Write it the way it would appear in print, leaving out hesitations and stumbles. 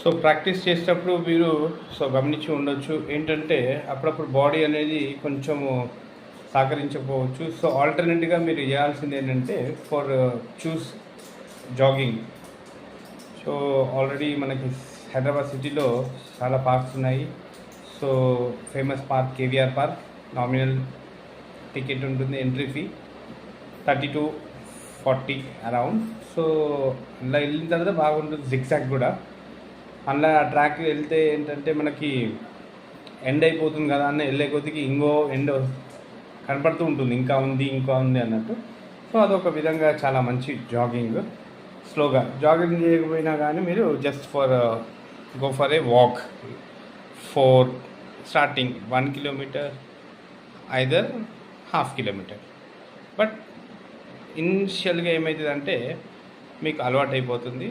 So practice చేసేటప్పుడు మీరు గమనించి ఉండొచ్చు ఏంటంటే అప్పుడప్పుడు బాడీ అనేది కొంచెము సహకరించకపోవచ్చు. సో ఆల్టర్నేట్గా మీరు చేయాల్సింది ఏంటంటే చూస్ జాగింగ్. సో ఆల్రెడీ మనకి హైదరాబాద్ సిటీలో చాలా పార్క్స్ ఉన్నాయి. So famous park KVR park. Nominal ticket ఉంటుంది, entry fee 30 to 40 around. So ఇలా వెళ్ళిన తర్వాత బాగుంటుంది. జిగ్జాగ్ కూడా అలా ట్రాక్ వెళ్తే ఏంటంటే మనకి ఎండ్ అయిపోతుంది కదా అన్న వెళ్ళే కొద్దికి ఇంకో ఎండ్ కనపడుతూ ఉంటుంది, ఇంకా ఉంది అన్నట్టు. సో అదొక విధంగా చాలా మంచి జాగింగ్. స్లోగా జాగింగ్ చేయకపోయినా కానీ మీరు just go for a walk for starting 1 kilometer either ½ kilometer. But ఇనిషియల్గా ఏమవుతుందంటే మీకు అలవాటు అయిపోతుంది.